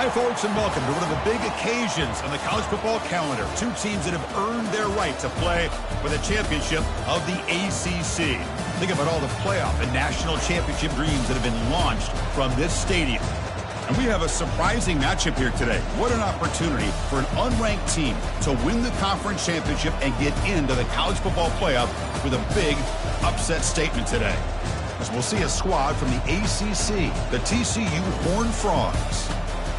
Hi, folks, and welcome to one of the big occasions on the college football calendar. Two teams that have earned their right to play for the championship of the ACC. Think about all the playoff and national championship dreams that have been launched from this stadium. And we have a surprising matchup here today. What an opportunity for an unranked team to win the conference championship and get into the college football playoff with a big upset statement today. As we'll see a squad from the ACC, the TCU Horned Frogs,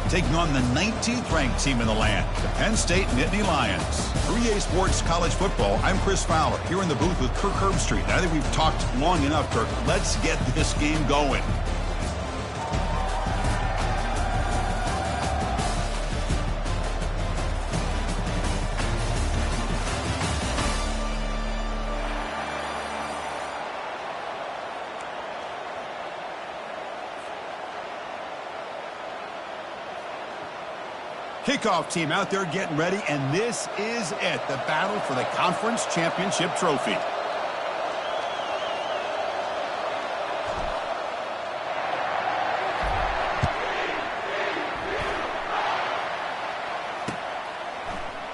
taking on the 19th ranked team in the land, the Penn State Nittany Lions. 3A Sports College Football, I'm Chris Fowler, here in the booth with Kirk Herbstreit. And I think we've talked long enough, Kirk. Let's get this game going. Kickoff team out there getting ready, and this is it, the battle for the conference championship trophy.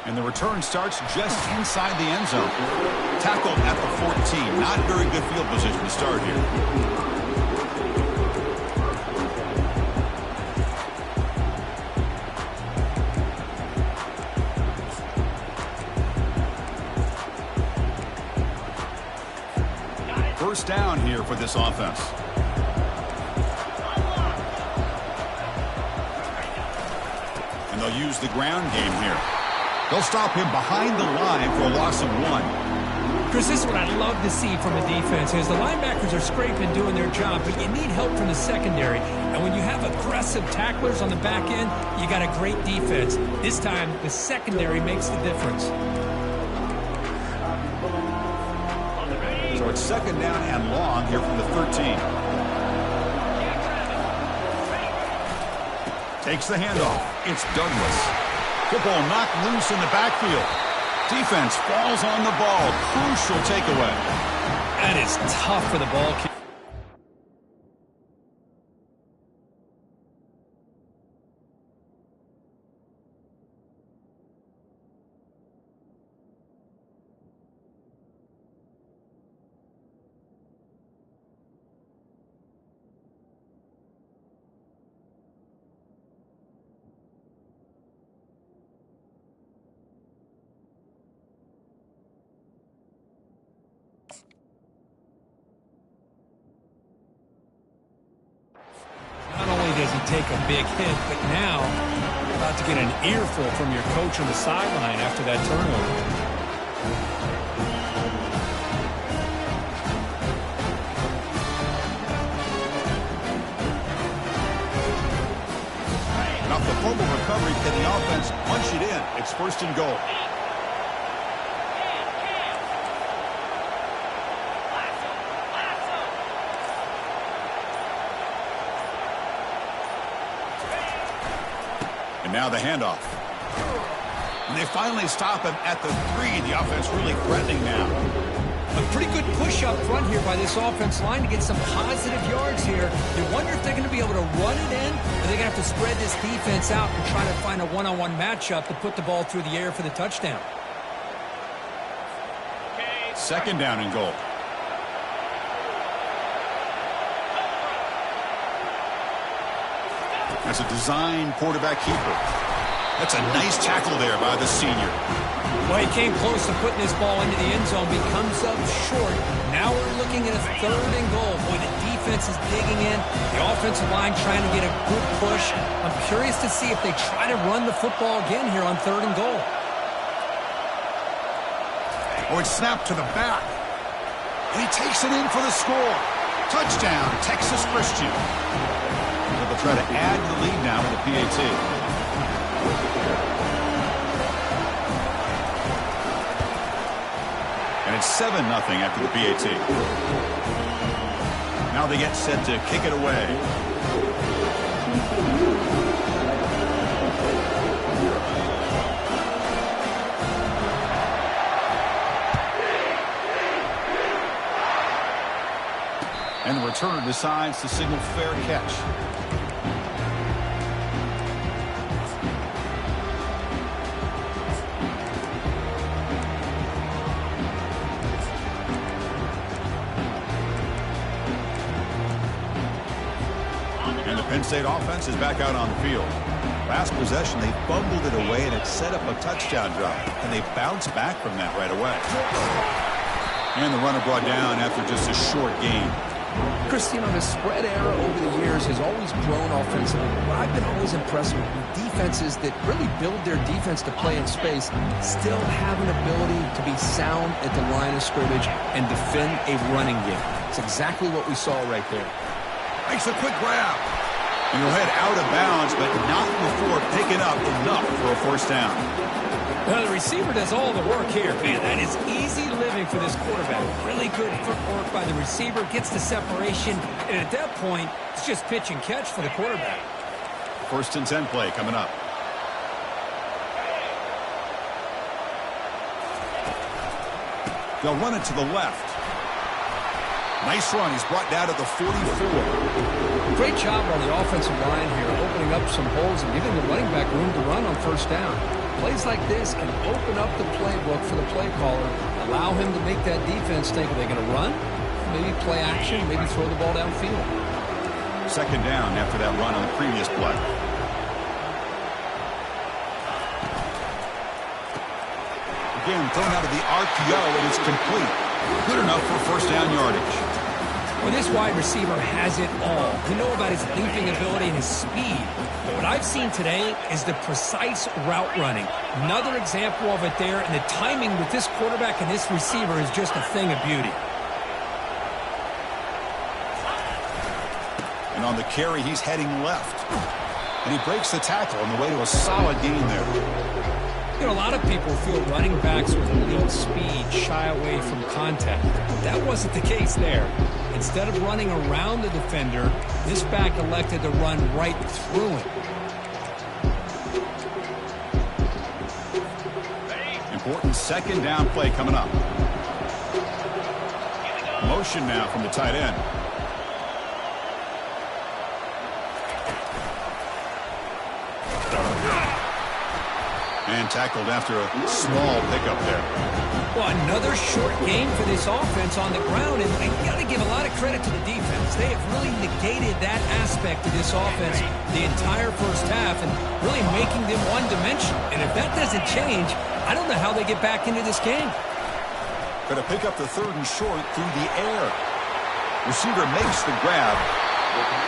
And the return starts just inside the end zone. Tackled at the 14. Not very good field position to start here. First down here for this offense. And they'll use the ground game here. They'll stop him behind the line for a loss of 1. Chris, this is what I love to see from a defense is the linebackers are scraping, doing their job, but you need help from the secondary. And when you have aggressive tacklers on the back end, you got a great defense. This time, the secondary makes the difference. So it's second down and long here from the 13. Takes the handoff. It's Douglas. Football knocked loose in the backfield. Defense falls on the ball. Crucial takeaway. That is tough for the ball kick. Does he take a big hit, but now you're about to get an earful from your coach on the sideline after that turnover. Off the fumble recovery, can the offense punch it in? It's first and goal. And now the handoff. And they finally stop him at the 3. The offense really threatening now. A pretty good push up front here by this offense line to get some positive yards here. You wonder if they're going to be able to run it in, or they're going to have to spread this defense out and try to find a one-on-one matchup to put the ball through the air for the touchdown. Second down and goal. That's a design quarterback keeper. That's a nice tackle there by the senior. Well, he came close to putting this ball into the end zone, but he comes up short. Now we're looking at a third and goal. Boy, the defense is digging in. The offensive line trying to get a good push. I'm curious to see if they try to run the football again here on third and goal. Oh, it's snapped to the back. And he takes it in for the score. Touchdown, Texas Christian. They'll try to add to the lead now with the PAT. And it's 7-0 after the PAT. Now they get set to kick it away. And the returner decides to signal fair catch. Penn State offense is back out on the field. Last possession, they fumbled it away, and it set up a touchdown drive. And they bounced back from that right away. And the runner brought down after just a short gain. Chris, you know, the spread era over the years has always grown offensively. But I've been always impressed with defenses that really build their defense to play in space, still have an ability to be sound at the line of scrimmage and defend a running game. It's exactly what we saw right there. Makes a quick grab. And he'll head out of bounds, but not before picking up enough for a first down. Well, the receiver does all the work here. Man, that is easy living for this quarterback. Really good footwork by the receiver, gets the separation, and at that point, it's just pitch and catch for the quarterback. 1st and 10 play coming up. They'll run it to the left. Nice run. He's brought down to the 44. Great job on the offensive line here, opening up some holes and giving the running back room to run on first down. Plays like this can open up the playbook for the play caller, allow him to make that defense think, are they going to run? Maybe play action, maybe throw the ball downfield. 2nd down after that run on the previous play. Again, thrown out of the RPO, and it's complete. Good enough for first down yardage. Well, this wide receiver has it all. We know about his leaping ability and his speed. But what I've seen today is the precise route running. Another example of it there, and the timing with this quarterback and this receiver is just a thing of beauty. And on the carry, he's heading left. And he breaks the tackle on the way to a solid gain there. You know, a lot of people feel running backs with elite speed shy away from contact. That wasn't the case there. Instead of running around the defender, this back elected to run right through him. Important 2nd down play coming up. Motion now from the tight end. And tackled after a small pickup there. Well, another short game for this offense on the ground, and you got to give a lot of credit to the defense. They have really negated that aspect of this offense the entire first half and really making them one-dimensional. And if that doesn't change, I don't know how they get back into this game. Going to pick up the 3rd and short through the air. Receiver makes the grab.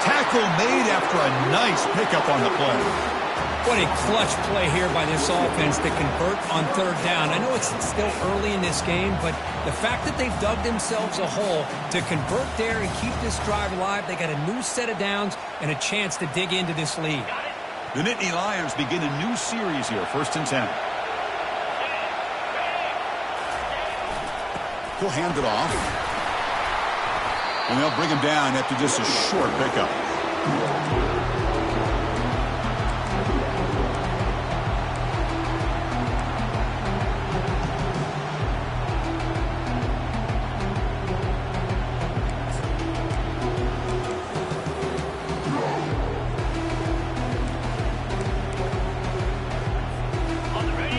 Tackle made after a nice pickup on the play. What a clutch play here by this offense to convert on 3rd down. I know it's still early in this game, but the fact that they've dug themselves a hole to convert there and keep this drive alive, they got a new set of downs and a chance to dig into this lead. The Nittany Lions begin a new series here, 1st and 10. He'll hand it off. And they'll bring him down after just a short pickup.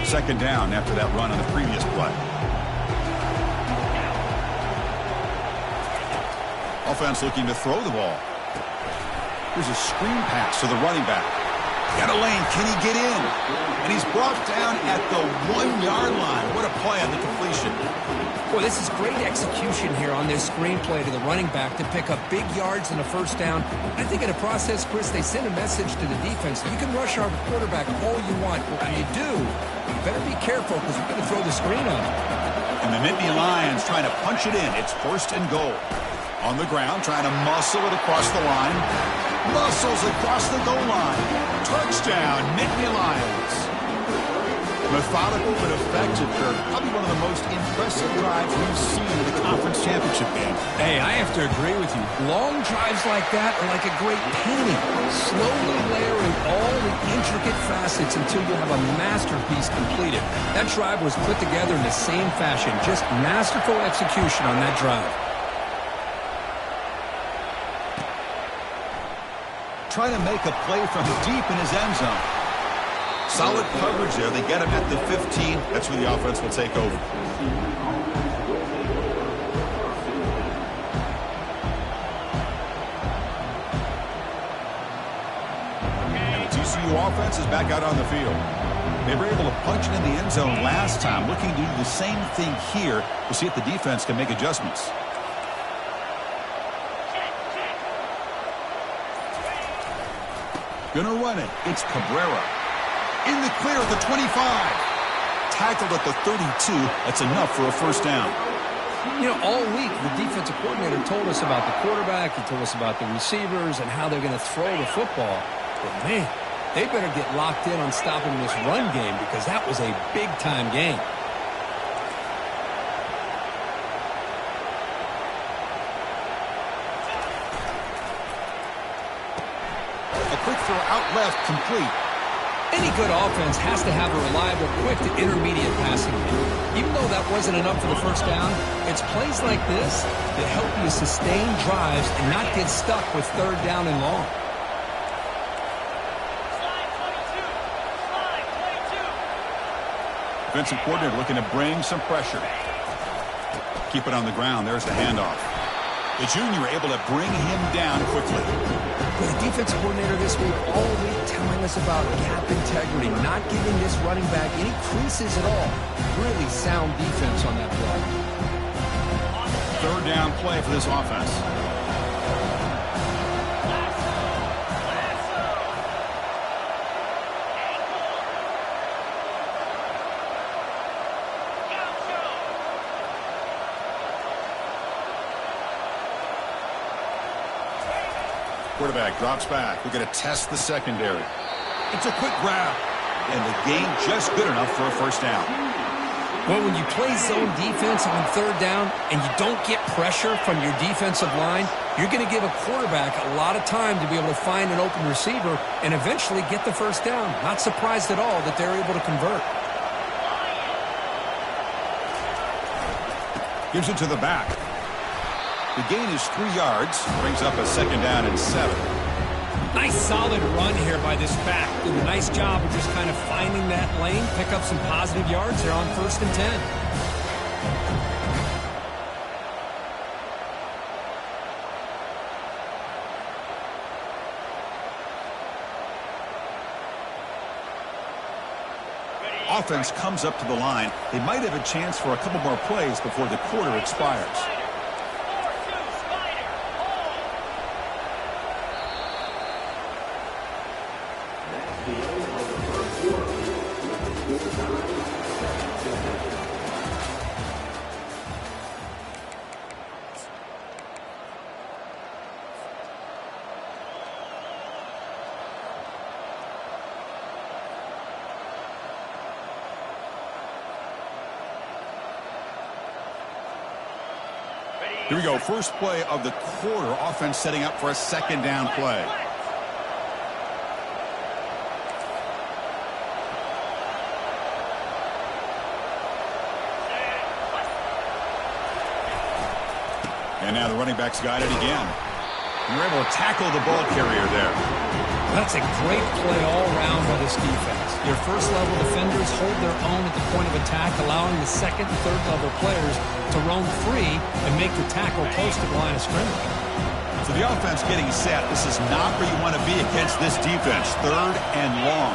Second down after that run on the previous play. Offense looking to throw the ball. Here's a screen pass to the running back. Got a lane. Can he get in? And he's brought down at the 1-yard line. What a play on the completion. Well, this is great execution here on this screenplay to the running back to pick up big yards in the first down. I think in the process, Chris, they send a message to the defense. You can rush our quarterback all you want, but when you do, you better be careful because we're going to throw the screen on him. And the Nittany Lions trying to punch it in. It's 1st and goal. On the ground, trying to muscle it across the line. Muscles across the goal line. Touchdown, Nittany Lions. Methodical but effective, Kirk. Probably one of the most impressive drives we've seen in the conference championship game. Hey, I have to agree with you. Long drives like that are like a great painting. Slowly layering all the intricate facets until you have a masterpiece completed. That drive was put together in the same fashion. Just masterful execution on that drive. Trying to make a play from deep in his end zone. Solid coverage there. They get him at the 15. That's where the offense will take over. TCU offense is back out on the field. They were able to punch it in the end zone last time, looking to do the same thing here to see if the defense can make adjustments. Gonna run it. It's Cabrera. In the clear at the 25. Tackled at the 32. That's enough for a first down. You know, all week the defensive coordinator told us about the quarterback. He told us about the receivers and how they're going to throw the football. But, man, they better get locked in on stopping this run game because that was a big-time game. A quick throw out left, complete. Any good offense has to have a reliable, quick to intermediate passing game. Even though that wasn't enough for the first down, it's plays like this that help you sustain drives and not get stuck with third down and long. Defensive coordinator looking to bring some pressure. Keep it on the ground. There's the handoff. The junior able to bring him down quickly. The defensive coordinator this week all week telling us about gap integrity, not giving this running back any creases at all. Really sound defense on that play. Third down play for this offense. Quarterback drops back. We're going to test the secondary. It's a quick grab. And the gain just good enough for a first down. Well, when you play zone defense on third down and you don't get pressure from your defensive line, you're going to give a quarterback a lot of time to be able to find an open receiver and eventually get the first down. Not surprised at all that they're able to convert. Gives it to the back. The gain is 3 yards. Brings up a second down and 7. Nice solid run here by this back. Did a nice job of just kind of finding that lane, pick up some positive yards here on 1st and 10. Offense comes up to the line. They might have a chance for a couple more plays before the quarter expires. Here we go. First play of the quarter. Offense setting up for a second down play. And now the running back's got it again. And they're able to tackle the ball carrier there. That's a great play all around by this defense. Your first-level defenders hold their own at the point of attack, allowing the second and third-level players to roam free and make the tackle close to the line of scrimmage. So the offense getting set. This is not where you want to be against this defense. Third and long.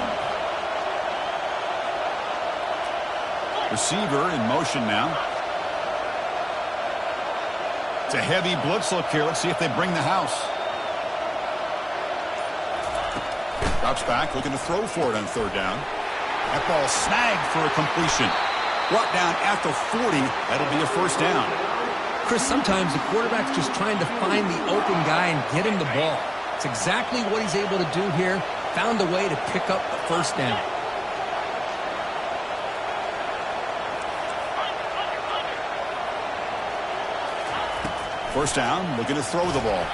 Receiver in motion now. It's a heavy blitz look here. Let's see if they bring the house. Drops back, looking to throw for it on third down. That ball snagged for a completion. Brought down at the 40. That'll be a first down. Chris, sometimes the quarterback's just trying to find the open guy and get him the ball. It's exactly what he's able to do here. Found a way to pick up the first down. First down, looking to throw the ball.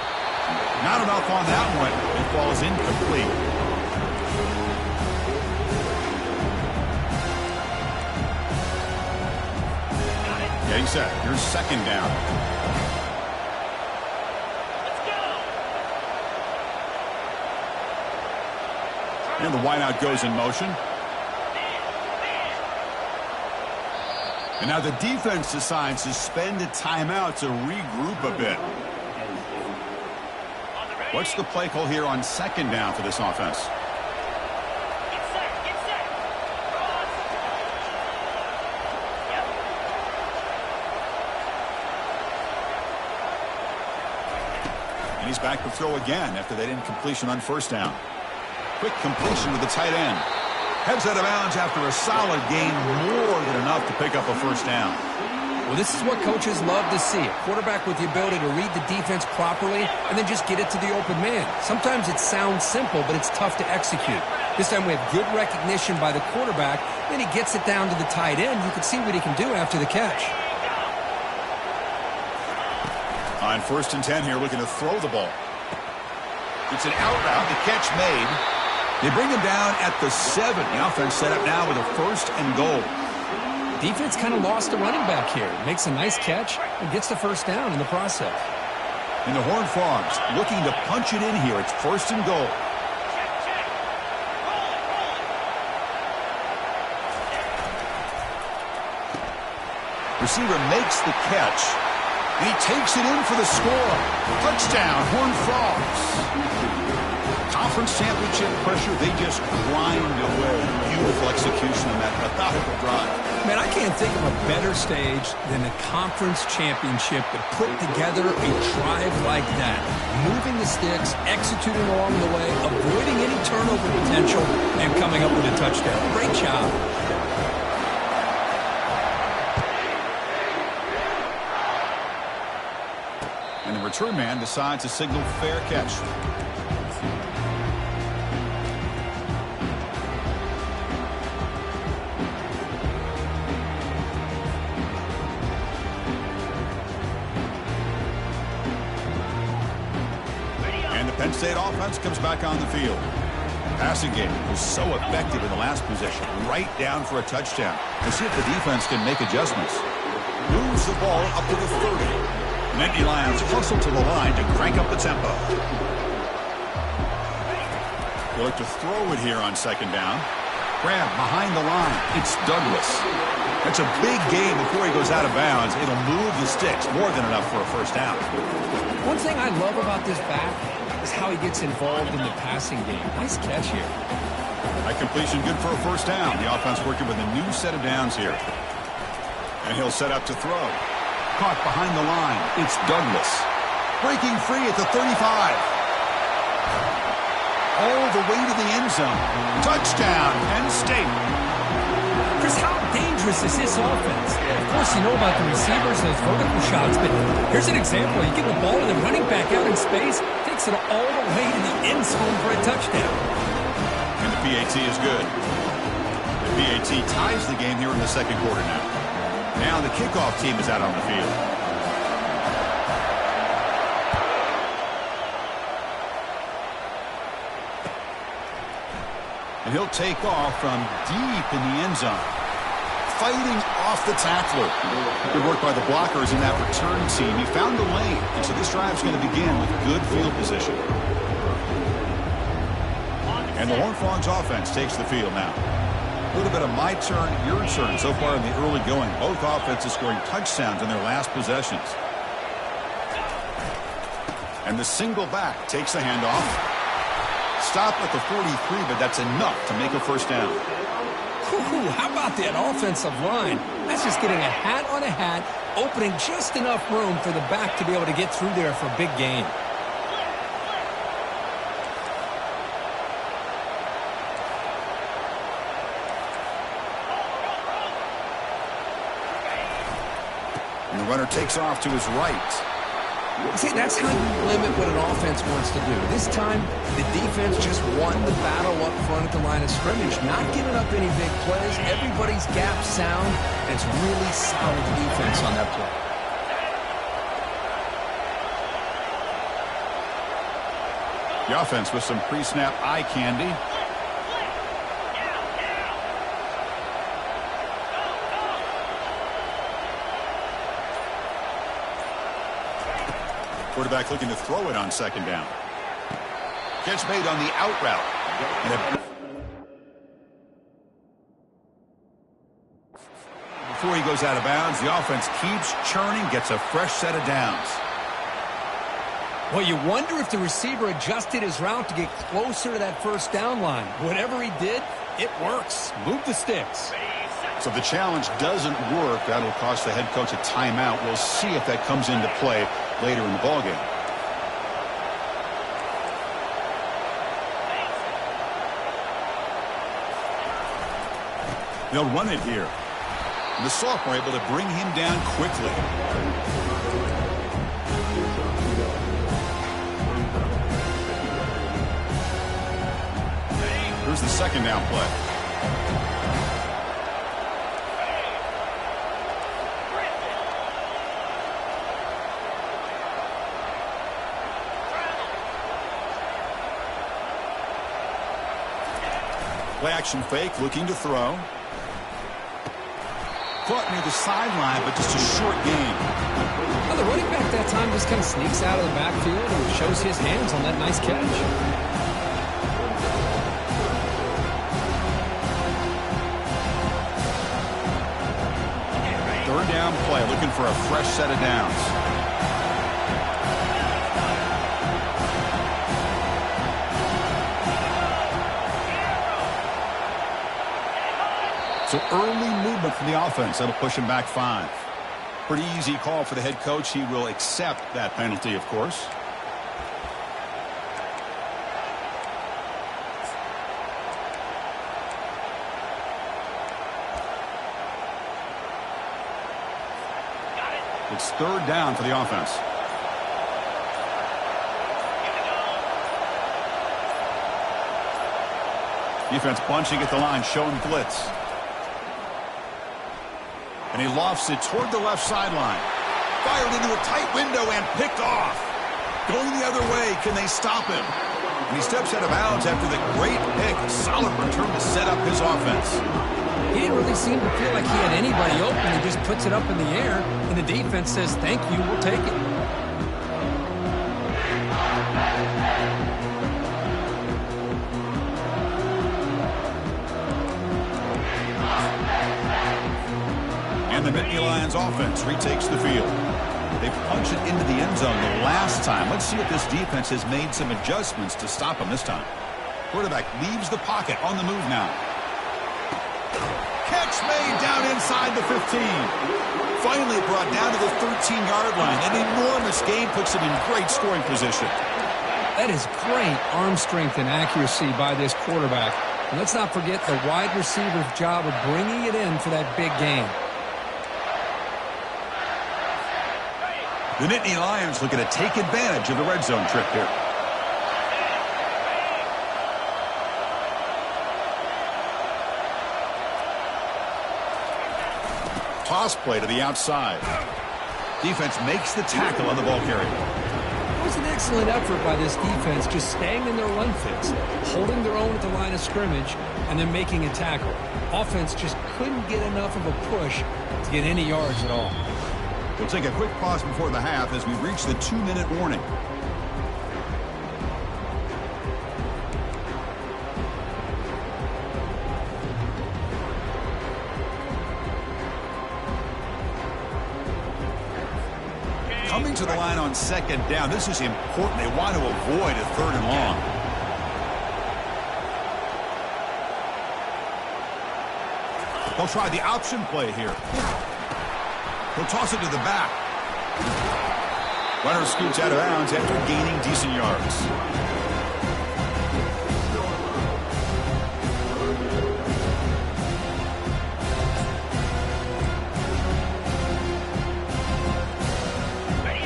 Not enough on that one. The ball is incomplete. Getting set. Here's second down. And the wideout goes in motion. And now the defense decides to spend a timeout to regroup a bit. What's the play call here on second down for this offense? And he's back to throw again after that incompletion on first down. Quick completion to the tight end. Heads out of bounds after a solid gain, more than enough to pick up a first down. Well, this is what coaches love to see. A quarterback with the ability to read the defense properly and then just get it to the open man. Sometimes it sounds simple, but it's tough to execute. This time we have good recognition by the quarterback. Then he gets it down to the tight end. You can see what he can do after the catch. On 1st and 10 here, looking to throw the ball. It's an out route. The catch made. They bring him down at the 7. The offense set up now with a 1st and goal. Defense kind of lost a running back here. Makes a nice catch and gets the first down in the process. And the Horned Frogs looking to punch it in here. It's 1st and goal. Receiver makes the catch. And he takes it in for the score. Touchdown, Horned Frogs. Conference championship pressure, they just grind away. Beautiful execution on that methodical drive. Man, I can't think of a better stage than the conference championship to put together a drive like that. Moving the sticks, executing along the way, avoiding any turnover potential, and coming up with a touchdown. Great job. And the return man decides to signal fair catch. Penn State offense comes back on the field. Passing game was so effective in the last possession, right down for a touchdown. Let's see if the defense can make adjustments. Moves the ball up to the 30. Nittany Lions hustle to the line to crank up the tempo. They look to throw it here on 2nd down. Grab behind the line. It's Douglas. That's a big gain before he goes out of bounds. It'll move the sticks, more than enough for a first down. One thing I love about this back is how he gets involved in the passing game. Nice catch here. That completion good for a first down. The offense working with a new set of downs here. And he'll set up to throw. Caught behind the line. It's Douglas. Breaking free at the 35. All the way to the end zone. Touchdown, Penn State. Chris, how dangerous is this offense? Of course, you know about the receivers, those vertical shots, but here's an example. You get the ball to the running back out in space, takes it all the way to the end zone for a touchdown. And the PAT is good. The PAT ties the game here in the 2nd quarter now. Now the kickoff team is out on the field. And he'll take off from deep in the end zone. Fighting off the tackler. Good work by the blockers in that return team. He found the lane, and so this drive's going to begin with good field position. And the Horned Frogs offense takes the field now. A little bit of my turn, your turn so far in the early going. Both offenses scoring touchdowns in their last possessions. And the single back takes the handoff. Stop at the 43, but that's enough to make a first down. Ooh, how about that offensive line? That's just getting a hat on a hat, opening just enough room for the back to be able to get through there for a big gain. And the runner takes off to his right. See, that's how you limit what an offense wants to do. This time, the defense just won the battle up front at the line of scrimmage, not giving up any big plays. Everybody's gap sound, and it's really solid defense on that play. The offense with some pre-snap eye candy. Quarterback looking to throw it on 2nd down. Catch made on the out route. Before he goes out of bounds, the offense keeps churning, gets a fresh set of downs. Well, you wonder if the receiver adjusted his route to get closer to that first down line. Whatever he did, it works. Move the sticks. So if the challenge doesn't work, that'll cost the head coach a timeout. We'll see if that comes into play later in the ballgame. They'll run it here. And the sophomore able to bring him down quickly. Here's the second down play. Play action fake, looking to throw. Caught near the sideline, but just a short gain. Well, the running back that time just kind of sneaks out of the backfield and shows his hands on that nice catch. Third down play, looking for a fresh set of downs. So early movement from the offense. That'll push him back 5. Pretty easy call for the head coach. He will accept that penalty, of course. It's third down for the offense. Defense bunching at the line, showing blitz. And he lofts it toward the left sideline. Fired into a tight window and picked off. Going the other way, can they stop him? And he steps out of bounds after the great pick. A solid return to set up his offense. He didn't really seem to feel like he had anybody open. He just puts it up in the air, and the defense says, thank you, we'll take it. And the Nittany Lions offense retakes the field. They punch it into the end zone the last time. Let's see if this defense has made some adjustments to stop him this time. Quarterback leaves the pocket on the move now. Catch made down inside the 15. Finally brought down to the 13-yard line. An enormous gain puts him in great scoring position. That is great arm strength and accuracy by this quarterback. And let's not forget the wide receiver's job of bringing it in for that big gain. The Nittany Lions looking to take advantage of the red zone trip here. Toss play to the outside. Defense makes the tackle on the ball carrier. It was an excellent effort by this defense, just staying in their run fits, holding their own at the line of scrimmage, and then making a tackle. Offense just couldn't get enough of a push to get any yards at all. We'll take a quick pause before the half as we reach the 2-minute warning. Coming to the line on second down. This is important. They want to avoid a third and long. They'll try the option play here. He'll toss it to the back. Runner scoots out of bounds after gaining decent yards.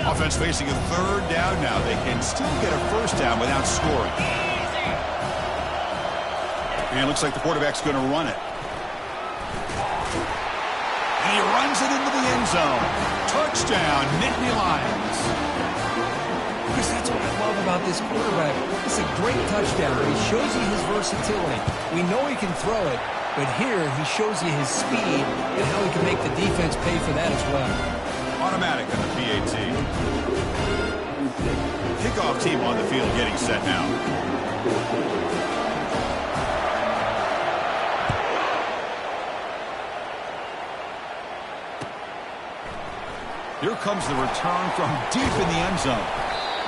Offense facing a third down now. They can still get a first down without scoring. And it looks like the quarterback's going to run it. And he runs it into the end zone. Touchdown, Nittany Lions. Chris, that's what I love about this quarterback. It's a great touchdown. He shows you his versatility. We know he can throw it, but here he shows you his speed and how he can make the defense pay for that as well. Automatic on the PAT. Kickoff team on the field getting set now. Here comes the return from deep in the end zone.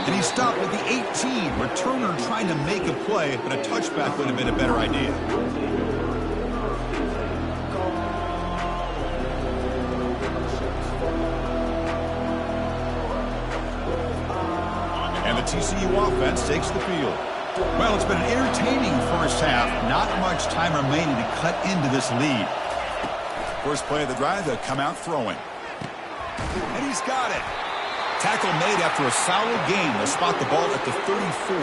And he stopped at the 18. Returner trying to make a play, but a touchback would have been a better idea. And the TCU offense takes the field. Well, it's been an entertaining first half. Not much time remaining to cut into this lead. First play of the drive, they'll come out throwing. And he's got it. Tackle made after a solid game. They'll spot the ball at the 34.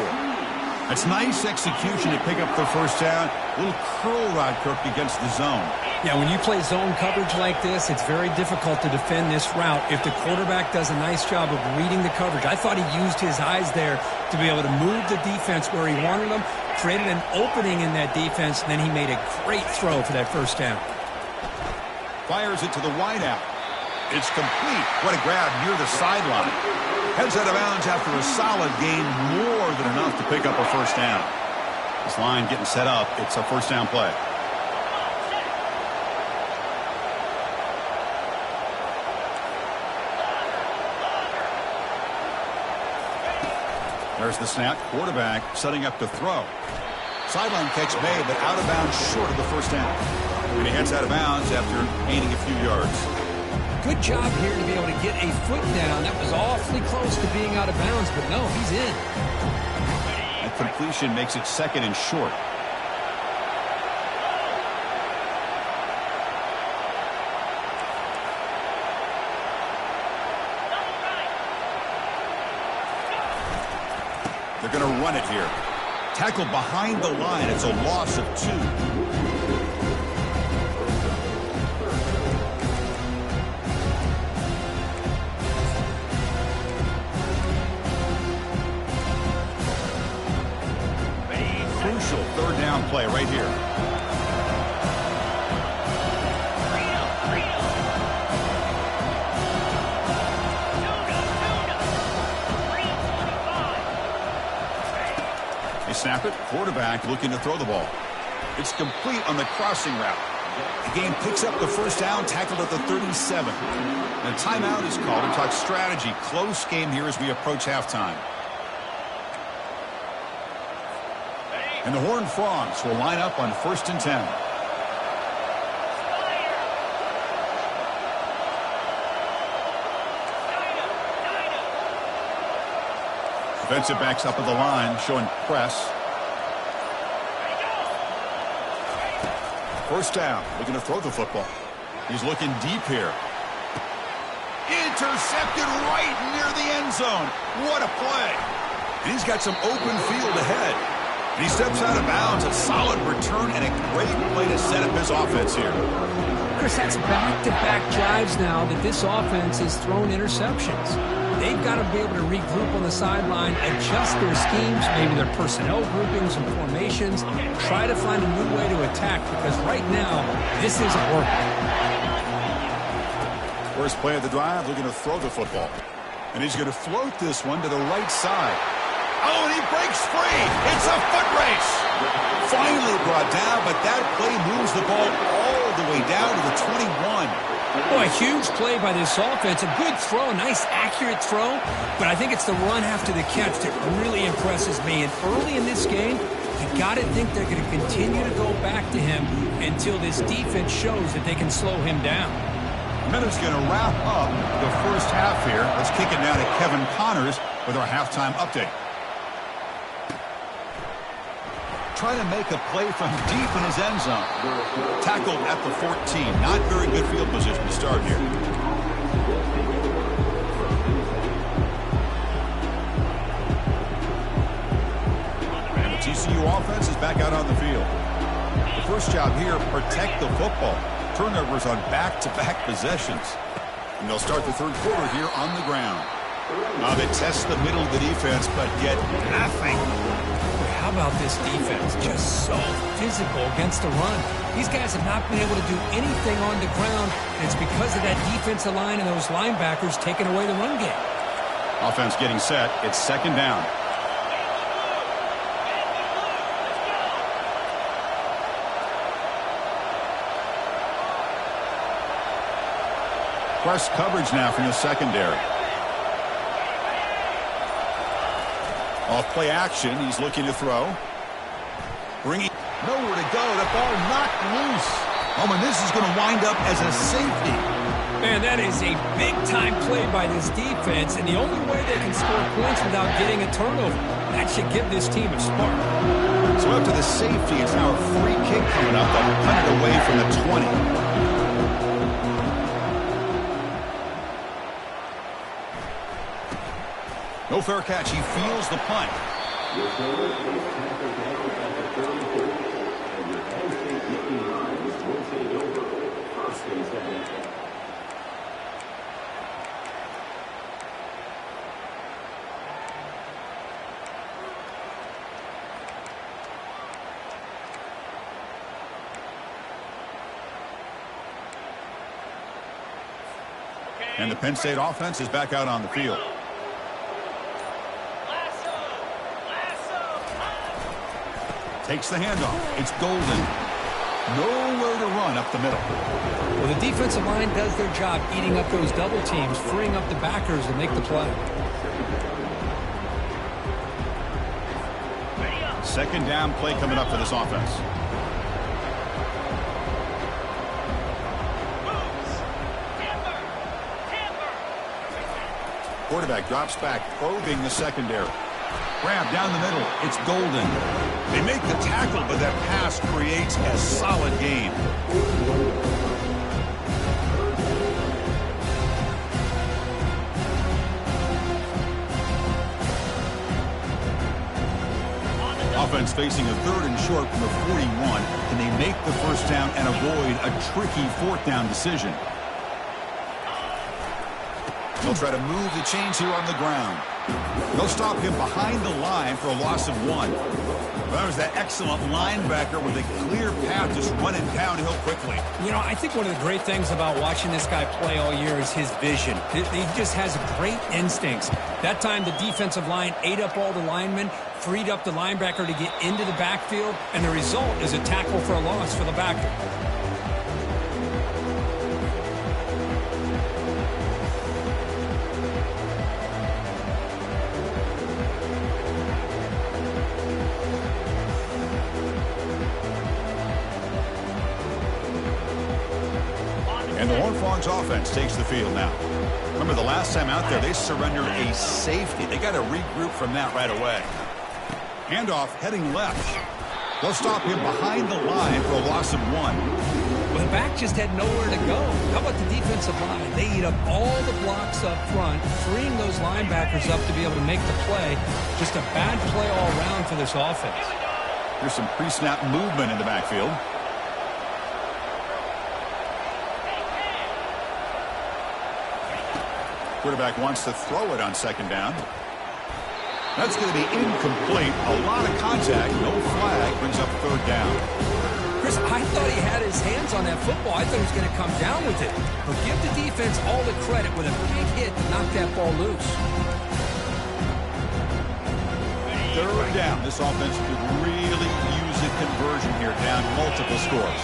That's nice execution to pick up the first down. A little curl rod, Kirk, against the zone. Yeah, when you play zone coverage like this, it's very difficult to defend this route if the quarterback does a nice job of reading the coverage. I thought he used his eyes there to be able to move the defense where he wanted them, created an opening in that defense, and then he made a great throw for that first down. Fires it to the wideout. It's complete. What a grab near the sideline. Heads out of bounds after a solid gain, more than enough to pick up a first down. This line getting set up. It's a first down play. There's the snap. Quarterback setting up to throw. Sideline catch made, but out of bounds short of the first down. And he heads out of bounds after gaining a few yards. Good job here to be able to get a foot down. That was awfully close to being out of bounds, but no, he's in. That completion makes it second and short. They're going to run it here. Tackled behind the line. It's a loss of 2. Crucial third down play right here. They snap it. Quarterback looking to throw the ball. It's complete on the crossing route. The game picks up the first down, tackled at the 37. And a timeout is called to talk strategy. Close game here as we approach halftime. And the Horned Frogs will line up on 1st and 10. Defensive backs up at the line, showing press. First down, looking to throw the football. He's looking deep here. Intercepted right near the end zone. What a play. And he's got some open field ahead. And he steps out of bounds. A solid return and a great play to set up his offense here. Chris, that's back-to-back drives now that this offense has thrown interceptions. They've got to be able to regroup on the sideline, adjust their schemes, maybe their personnel groupings and formations, try to find a new way to attack, because right now, this isn't working. First play of the drive, looking to throw the football. And he's going to float this one to the right side. Oh, and he breaks free. It's a foot race. Finally brought down, but that play moves the ball all the way down to the 21. Oh, a huge play by this offense. A good throw, nice accurate throw. But I think it's the run after the catch that really impresses me. And early in this game, you got to think they're going to continue to go back to him until this defense shows that they can slow him down. Minute's going to wrap up the first half here. Let's kick it now to Kevin Connors with our halftime update. Trying to make a play from deep in his end zone. Tackled at the 14. Not very good field position to start here. And the TCU offense is back out on the field. The first job here, protect the football. Turnovers on back-to-back possessions. And they'll start the third quarter here on the ground. Now they test the middle of the defense, but get nothing. How about this defense? Just so physical against the run. These guys have not been able to do anything on the ground, and it's because of that defensive line and those linebackers taking away the run game. Offense getting set. It's second down. Press coverage now from the secondary. Off play action, he's looking to throw. Bringing nowhere to go. The ball knocked loose. Oh, and this is going to wind up as a safety. Man, that is a big-time play by this defense, and the only way they can score points without getting a turnover. That should give this team a spark. So after the safety, it's now a free kick coming up. They'll punt it away from the 20. No fair catch. He feels the punt. And the Penn State offense is back out on the field. Takes the handoff. It's Golden. Nowhere to run up the middle. Well, the defensive line does their job eating up those double teams, freeing up the backers to make the play. Second down play coming up for this offense. Quarterback drops back, probing the secondary. Grab down the middle. It's Golden. They make the tackle, but that pass creates a solid gain. Offense facing a 3rd and short from the 41. Can they make the first down and avoid a tricky 4th down decision? They'll try to move the chains here on the ground. They'll stop him behind the line for a loss of 1. That was that excellent linebacker with a clear path just running downhill quickly. You know, I think one of the great things about watching this guy play all year is his vision. He just has great instincts. That time the defensive line ate up all the linemen, freed up the linebacker to get into the backfield, and the result is a tackle for a loss for the backer. And the Horned Frogs offense takes the field now. Remember the last time out there, they surrendered a safety. They got to regroup from that right away. Handoff heading left. They'll stop him behind the line for a loss of 1. Well, the back just had nowhere to go. How about the defensive line? They eat up all the blocks up front, freeing those linebackers up to be able to make the play. Just a bad play all around for this offense. There's some pre-snap movement in the backfield. Quarterback wants to throw it on 2nd down. That's going to be incomplete. A lot of contact. No flag. Brings up 3rd down. Chris, I thought he had his hands on that football. I thought he was going to come down with it. But give the defense all the credit with a big hit to knock that ball loose. 3rd down. This offense could really use a conversion here, down multiple scores.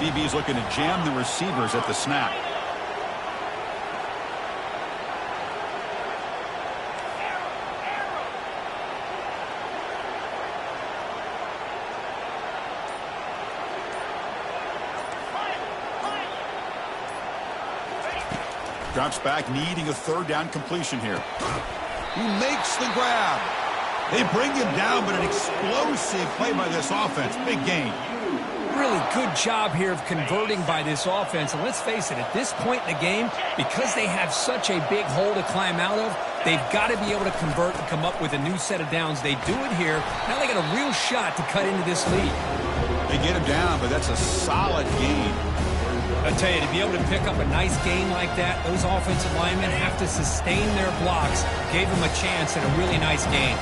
DB's looking to jam the receivers at the snap. Drops back, needing a 3rd down completion here. He makes the grab. They bring him down, but an explosive play by this offense. Big gain. Really good job here of converting by this offense. And let's face it, at this point in the game, because they have such a big hole to climb out of, they've got to be able to convert and come up with a new set of downs. They do it here. Now they got a real shot to cut into this lead. They get him down, but that's a solid gain. I tell you, to be able to pick up a nice gain like that, those offensive linemen have to sustain their blocks. Gave them a chance at a really nice gain.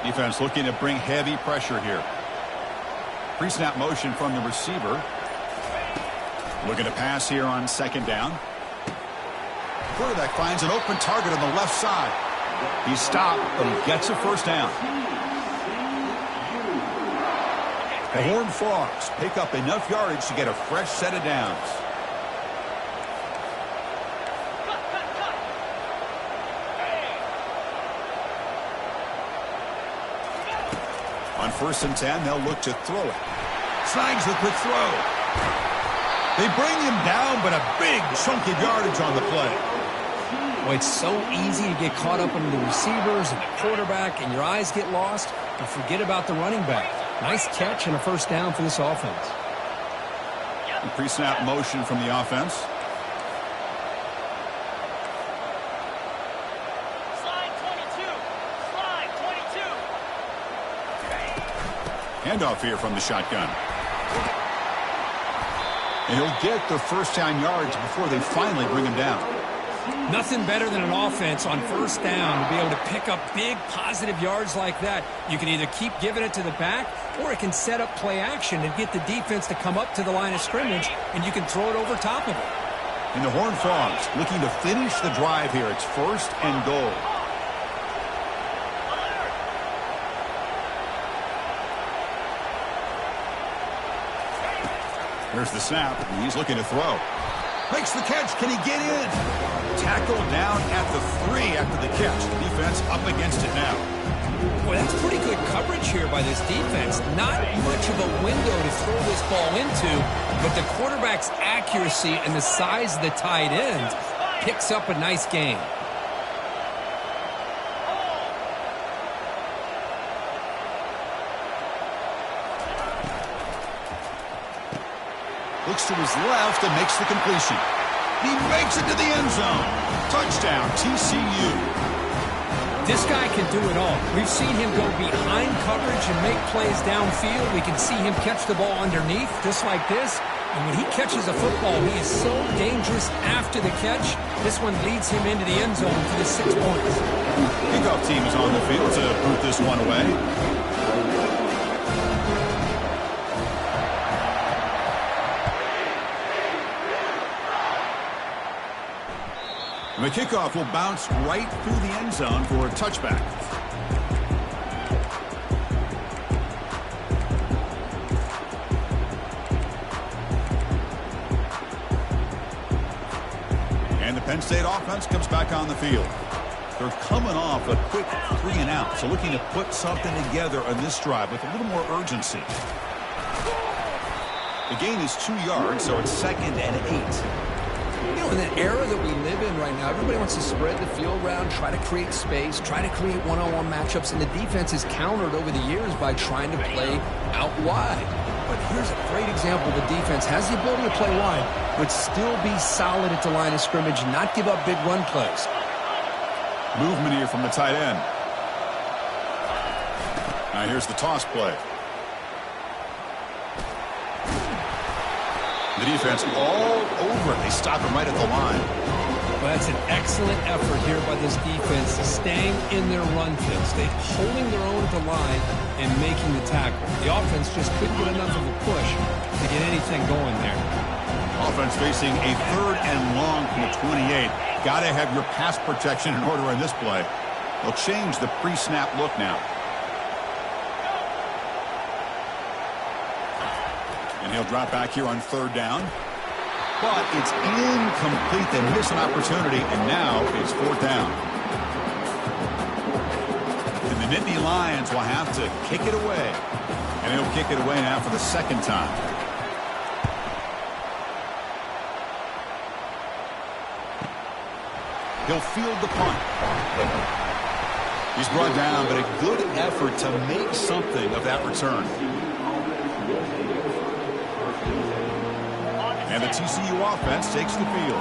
Defense looking to bring heavy pressure here. Pre-snap motion from the receiver. Looking to pass here on 2nd down. Quarterback finds an open target on the left side. He's stopped, but he gets a 1st down. The Horned Frogs pick up enough yardage to get a fresh set of downs. On 1st and 10, they'll look to throw it. Snags the quick throw. They bring him down, but a big chunk of yardage on the play. Well, it's so easy to get caught up in the receivers and the quarterback, and your eyes get lost, but forget about the running back. Nice catch and a first down for this offense. Pre-snap motion from the offense. Slide 22. Slide 22. Handoff here from the shotgun. And he'll get the first down yards before they finally bring him down. Nothing better than an offense on first down to be able to pick up big positive yards like that. You can either keep giving it to the back, or it can set up play action and get the defense to come up to the line of scrimmage, and you can throw it over top of it. And the Horned Frogs looking to finish the drive here. It's 1st and goal. Here's the snap, and he's looking to throw. Makes the catch. Can he get in? Tackled down at the 3 after the catch. The defense up against it now. Boy, that's pretty good coverage here by this defense. Not much of a window to throw this ball into, but the quarterback's accuracy and the size of the tight end picks up a nice gain. Looks to his left and makes the completion. He makes it to the end zone. Touchdown, TCU. This guy can do it all. We've seen him go behind coverage and make plays downfield. We can see him catch the ball underneath, just like this. And when he catches a football, he is so dangerous after the catch. This one leads him into the end zone for the 6 points. Kickoff team is on the field to boot this one away. The kickoff will bounce right through the end zone for a touchback. And the Penn State offense comes back on the field. They're coming off a quick 3 and out, so looking to put something together on this drive with a little more urgency. The gain is 2 yards, so it's 2nd and 8. You know, in the era that we live in right now, everybody wants to spread the field around, try to create space, try to create one-on-one matchups, and the defense has countered over the years by trying to play out wide. But here's a great example. The defense has the ability to play wide, but still be solid at the line of scrimmage and not give up big run plays. Movement here from the tight end. Now here's the toss play. The defense all over it. They stop him right at the line. Well, that's an excellent effort here by this defense, staying in their run field, holding their own at the line and making the tackle. The offense just couldn't get enough of a push to get anything going there. Offense facing a 3rd and long from the 28. Got to have your pass protection in order in this play. They'll change the pre-snap look now. And he'll drop back here on 3rd down. But it's incomplete. They miss an opportunity, and now it's 4th down. And the Nittany Lions will have to kick it away. And he'll kick it away now for the 2nd time. He'll field the punt. He's brought down, but a good effort to make something of that return. And the TCU offense takes the field.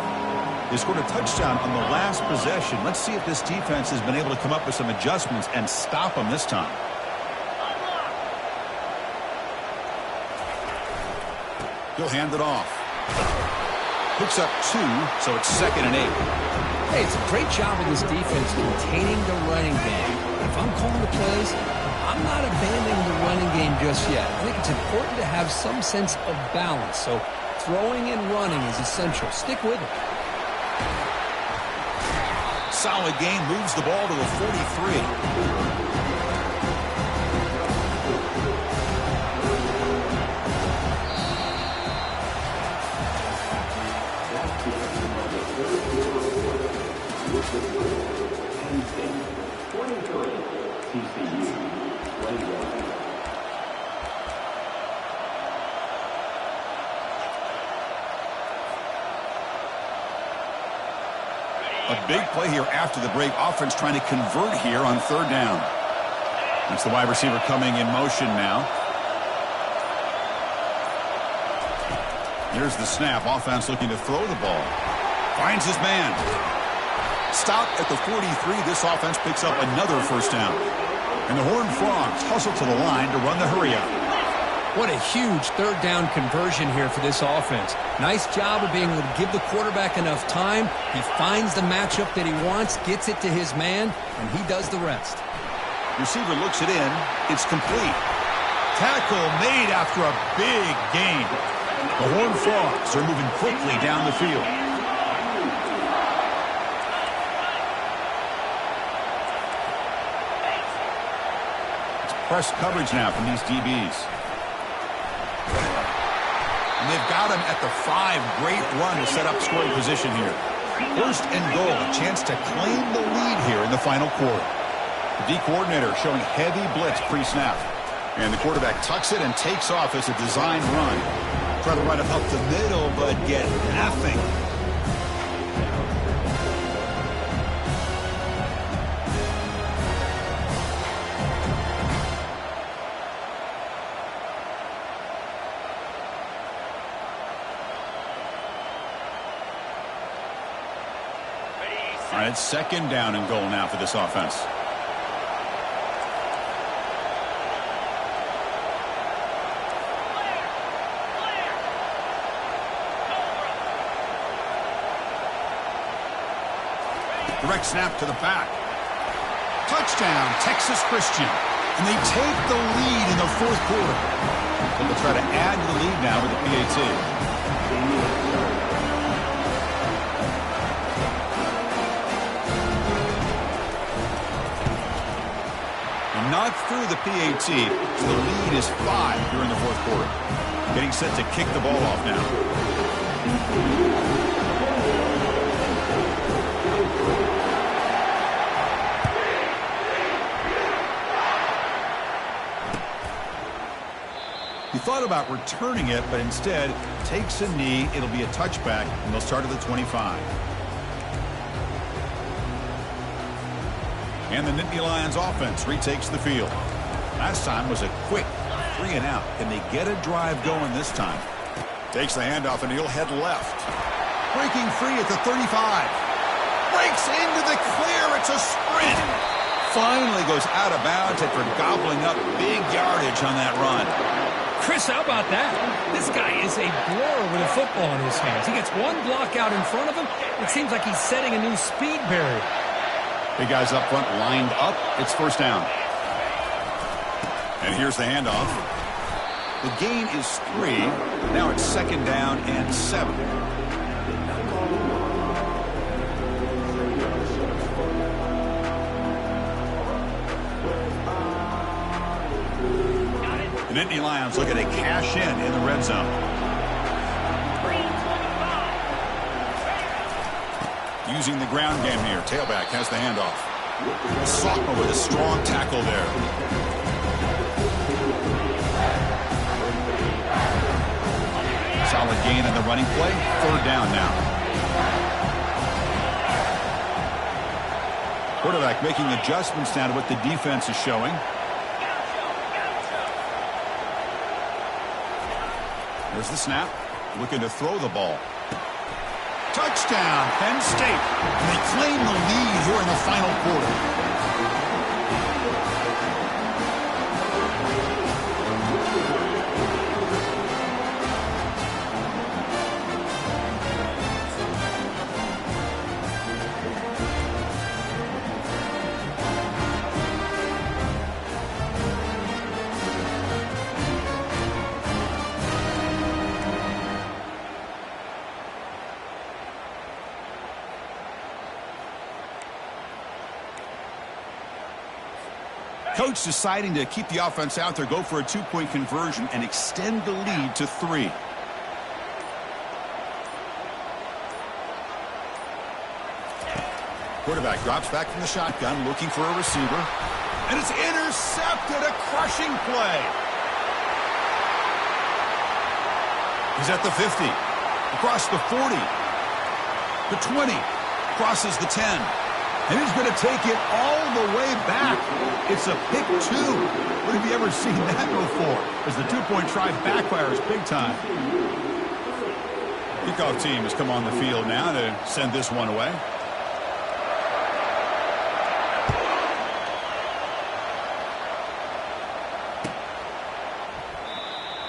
They scored a touchdown on the last possession. Let's see if this defense has been able to come up with some adjustments and stop them this time. He'll hand it off. Picks up 2, so it's 2nd and 8. Hey, it's a great job of this defense containing the running game. If I'm calling the plays, I'm not abandoning the running game just yet. I think it's important to have some sense of balance. So throwing and running is essential. Stick with it. Solid gain, moves the ball to the 43. A big play here after the break. Offense trying to convert here on 3rd down. That's the wide receiver coming in motion now. Here's the snap. Offense looking to throw the ball. Finds his man. Stop at the 43. This offense picks up another first down. And the Horned Frogs hustle to the line to run the hurry up. What a huge third down conversion here for this offense. Nice job of being able to give the quarterback enough time. He finds the matchup that he wants, gets it to his man, and he does the rest. Receiver looks it in. It's complete. Tackle made after a big gain. The Horned Frogs are moving quickly down the field. It's press coverage now from these DBs. And they've got him at the 5. Great run to set up scoring position here. First and goal, a chance to claim the lead here in the final quarter. The D coordinator showing heavy blitz pre-snap. And the quarterback tucks it and takes off as a design run. Try to run it up the middle, but get nothing. All right, it's second down and goal now for this offense. Direct snap to the back. Touchdown, Texas Christian. And they take the lead in the fourth quarter. So they'll try to add to the lead now with the PAT. Not through the PAT, so the lead is 5 during the fourth quarter. Getting set to kick the ball off now. He thought about returning it, but instead takes a knee. It'll be a touchback, and they'll start at the 25. And the Nittany Lions offense retakes the field. Last time was a quick 3 and out. Can they get a drive going this time? Takes the handoff, and he'll head left. Breaking free at the 35. Breaks into the clear. It's a sprint. Finally goes out of bounds after gobbling up big yardage on that run. Chris, how about that? This guy is a blower with a football in his hands. He gets one block out in front of him. It seems like he's setting a new speed barrier. Big guys up front lined up. It's first down. And here's the handoff. The gain is 3. Now it's second down and 7. The Nittany Lions looking to cash in the red zone. Using the ground game here. Tailback has the handoff. Sophomore with a strong tackle there. Solid gain in the running play. Third down now. Quarterback making adjustments now to what the defense is showing. There's the snap. Looking to throw the ball. Touchdown, Penn State. And they claim the lead here in the final quarter. Coach deciding to keep the offense out there, go for a 2-point conversion, and extend the lead to 3. Quarterback drops back from the shotgun, looking for a receiver. And it's intercepted, a crushing play. He's at the 50, across the 40, the 20, crosses the 10. And he's going to take it all the way back. It's a pick 2. When have you ever seen that before? As the 2-point try backfires big time. Kickoff team has come on the field now to send this one away.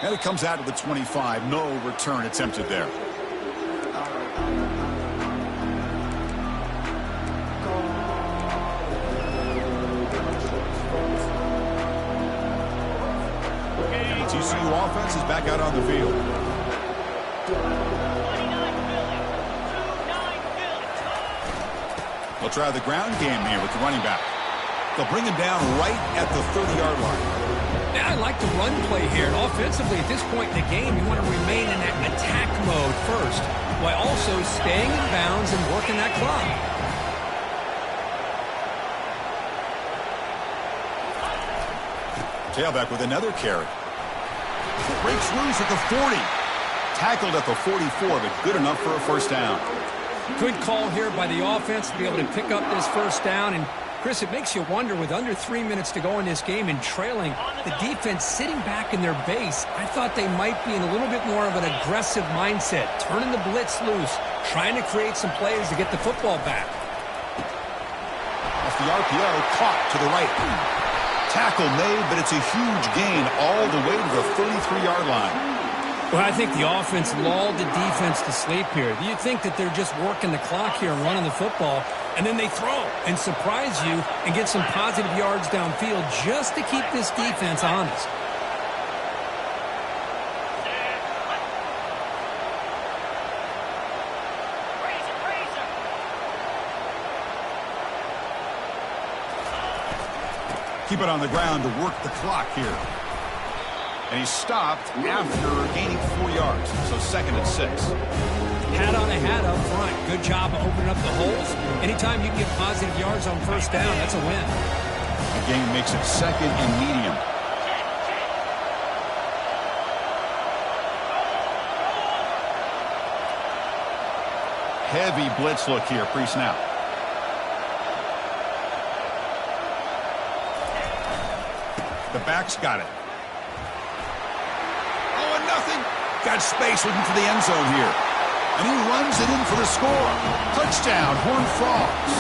And it comes out to the 25. No return attempted there. And the TCU offense is back out on the field. They'll try the ground game here with the running back. They'll bring him down right at the 30-yard line. Now, I like the run play here. And offensively, at this point in the game, you want to remain in that attack mode first, while also staying in bounds and working that clock. Tailback with another carry. Breaks loose at the 40. Tackled at the 44, but good enough for a first down. Good call here by the offense to be able to pick up this first down. And Chris, it makes you wonder, with under 3 minutes to go in this game and trailing, the defense sitting back in their base. I thought they might be in a little bit more of an aggressive mindset, turning the blitz loose, trying to create some plays to get the football back. Off the RPO, caught to the right. Tackle made, but it's a huge gain all the way to the 33-yard line. Well, I think the offense lulled the defense to sleep here. Do you think that they're just working the clock here and running the football, and then they throw and surprise you and get some positive yards downfield just to keep this defense honest? Keep it on the ground to work the clock here. And he stopped after gaining 4 yards, so 2nd and 6. Hat on a hat up front. Good job of opening up the holes. Anytime you can get positive yards on first down, that's a win. The game makes it 2nd and medium. Heavy blitz look here, pre-snap. The back's got it. Oh, and nothing. Got space looking for the end zone here. And he runs it in for the score. Touchdown, Horned Frogs.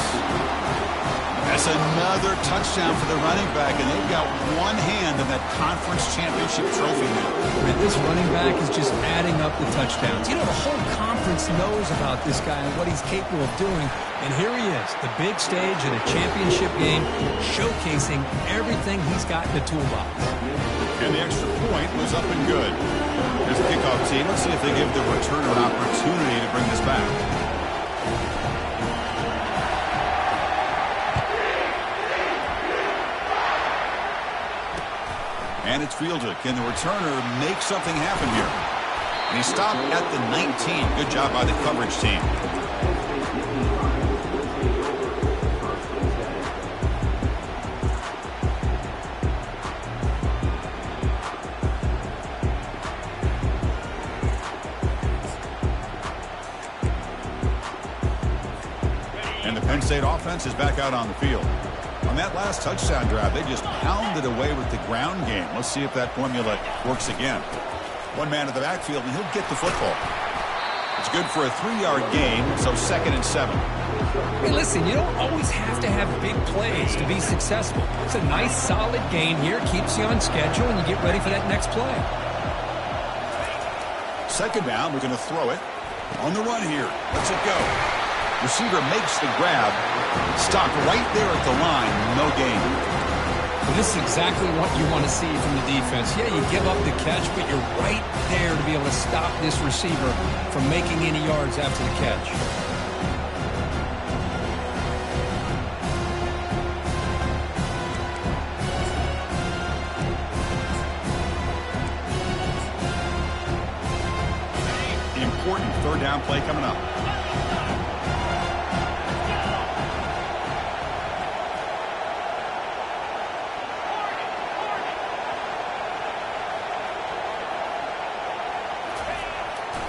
That's another touchdown for the running back, and they've got one hand in that conference championship trophy now. And this running back is just adding up the touchdowns. You know, the whole conference knows about this guy and what he's capable of doing. And here he is, the big stage of the championship game, showcasing everything he's got in the toolbox. And the extra point was up and good. Here's the kickoff team. Let's see if they give the returner an opportunity to bring this back. And it's fielded. Can the returner make something happen here? And he stopped at the 19. Good job by the coverage team. And the Penn State offense is back out on the field. On that last touchdown drive, they just pounded away with the ground game. Let's see if that formula works again. One man in the backfield, and he'll get the football. It's good for a 3-yard gain, so 2nd and 7. Hey, listen, you don't always have to have big plays to be successful. It's a nice, solid gain here. Keeps you on schedule, and you get ready for that next play. 2nd down, we're going to throw it. On the run here. Let's it go. Receiver makes the grab. Stopped right there at the line. No gain. Well, this is exactly what you want to see from the defense. Yeah, you give up the catch, but you're right there to be able to stop this receiver from making any yards after the catch. The important 3rd down play coming up.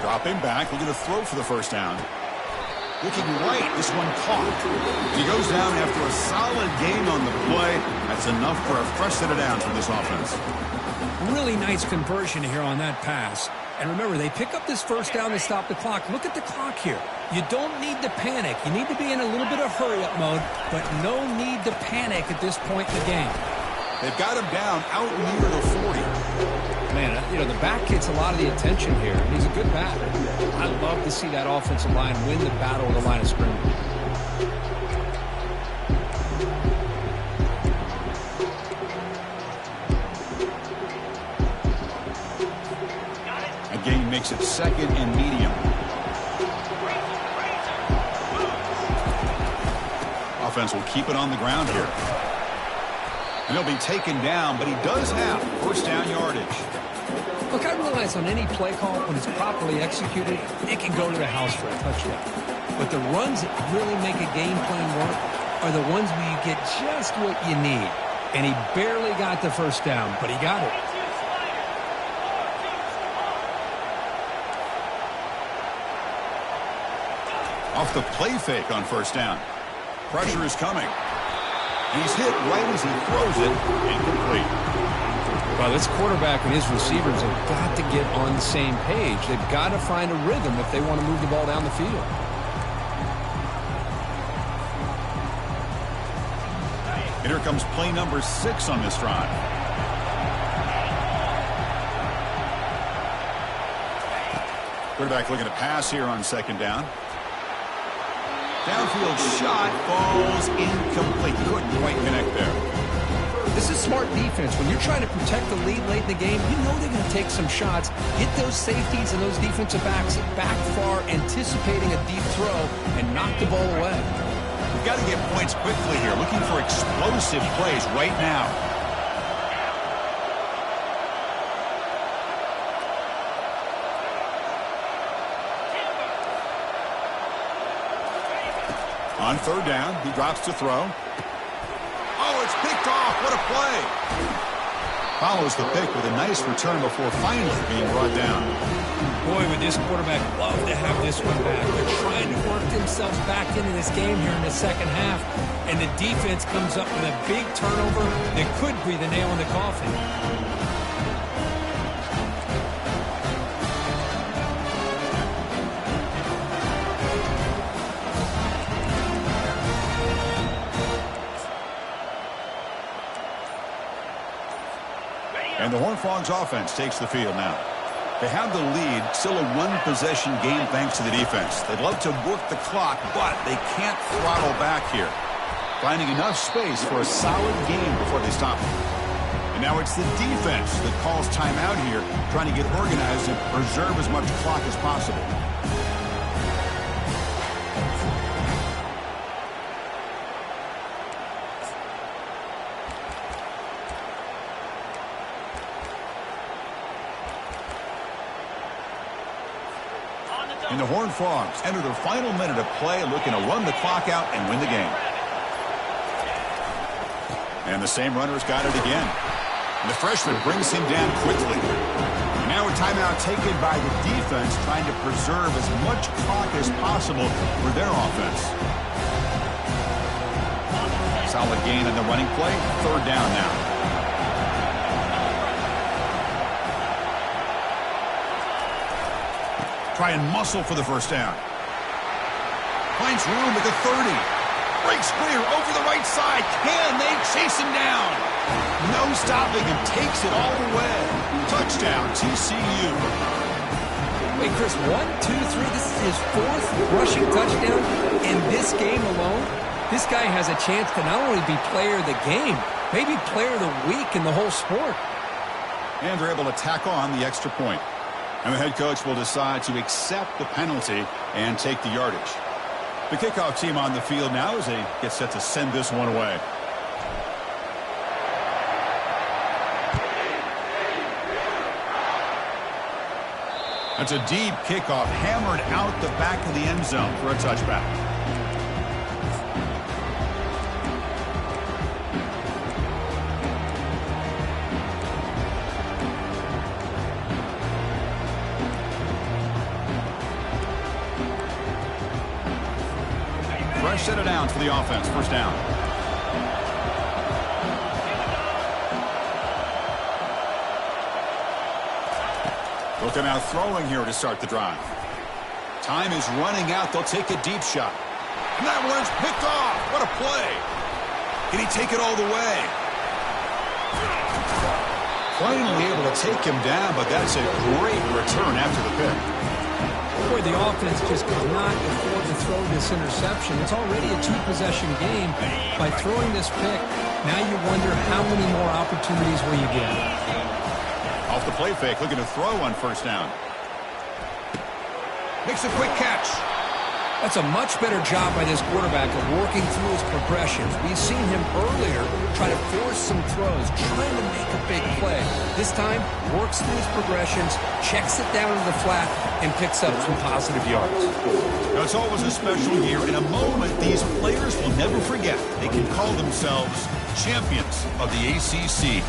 Drop him back. We're going to throw for the first down. Looking right. This one caught. He goes down after a solid gain on the play. That's enough for a fresh set of downs for this offense. Really nice conversion here on that pass. And remember, they pick up this first down to stop the clock. Look at the clock here. You don't need to panic. You need to be in a little bit of hurry-up mode, but no need to panic at this point in the game. They've got him down out near the 40. Man, you know, the back gets a lot of the attention here, and he's a good back. I love to see that offensive line win the battle of the line of scrimmage. Gain makes it second and medium. Offense will keep it on the ground here. And he'll be taken down, but he does have first down yardage. Look, I realize on any play call, when it's properly executed, it can go to the house for a touchdown. But the runs that really make a game plan work are the ones where you get just what you need. And he barely got the first down, but he got it. Off the play fake on first down. Pressure is coming. He's hit right as he throws it. Incomplete. Well, this quarterback and his receivers have got to get on the same page. They've got to find a rhythm if they want to move the ball down the field. And here comes play number 6 on this drive. Quarterback looking to pass here on second down. Downfield shot falls incomplete. Couldn't quite connect there. This is smart defense. When you're trying to protect the lead late in the game, you know they're going to take some shots. Get those safeties and those defensive backs back far, anticipating a deep throw, and knock the ball away. We've got to get points quickly here. Looking for explosive plays right now. On third down, he drops to throw. Oh, it's picked off. What a play. Follows the pick with a nice return before finally being brought down. Boy, would this quarterback love to have this one back. They're trying to work themselves back into this game here in the second half, and the defense comes up with a big turnover that could be the nail in the coffin. And the Horned Frogs offense takes the field now. They have the lead, still a one-possession game thanks to the defense. They'd love to work the clock, but they can't throttle back here. Finding enough space for a solid game before they stop it. And now it's the defense that calls timeout here, trying to get organized and preserve as much clock as possible. And the Horned Frogs enter their final minute of play, looking to run the clock out and win the game. And the same runner's got it again. And the freshman brings him down quickly. And now a timeout taken by the defense, trying to preserve as much clock as possible for their offense. Solid gain on the running play. Third down now. Try and muscle for the first down. Finds room at the 30. Breaks clear over the right side. Can they chase him down? No stopping him. Takes it all the way. Touchdown, TCU. Wait, Chris, 1, 2, 3. This is his 4th rushing touchdown in this game alone. This guy has a chance to not only be player of the game, maybe player of the week in the whole sport. And they're able to tack on the extra point. And the head coach will decide to accept the penalty and take the yardage. The kickoff team on the field now as they get set to send this one away. That's a deep kickoff, hammered out the back of the end zone for a touchback. Fresh set of downs for the offense. First down. Looking out throwing here to start the drive. Time is running out. They'll take a deep shot. And that one's picked off. What a play. Can he take it all the way? Finally able to take him down, but that's a great return after the pick. Boy, the offense just could not afford to throw this interception. It's already a two-possession game. By throwing this pick, now you wonder how many more opportunities will you get. Off the play fake, looking to throw on first down. Makes a quick catch. That's a much better job by this quarterback of working through his progressions. We've seen him earlier try to force some throws, trying to make a big play. This time, works through his progressions, checks it down to the flat, and picks up some positive yards. Now, it's always a special year. In a moment, these players will never forget. They can call themselves champions of the ACC.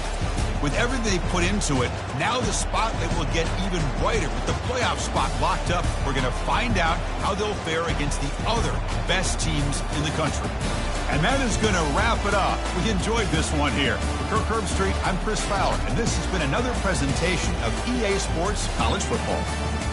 With everything they put into it, now the spotlight will get even brighter. With the playoff spot locked up, we're going to find out how they'll fare against the other best teams in the country. And that is going to wrap it up. We enjoyed this one here. For Kirk Herbstreit, I'm Chris Fowler, and this has been another presentation of EA Sports College Football.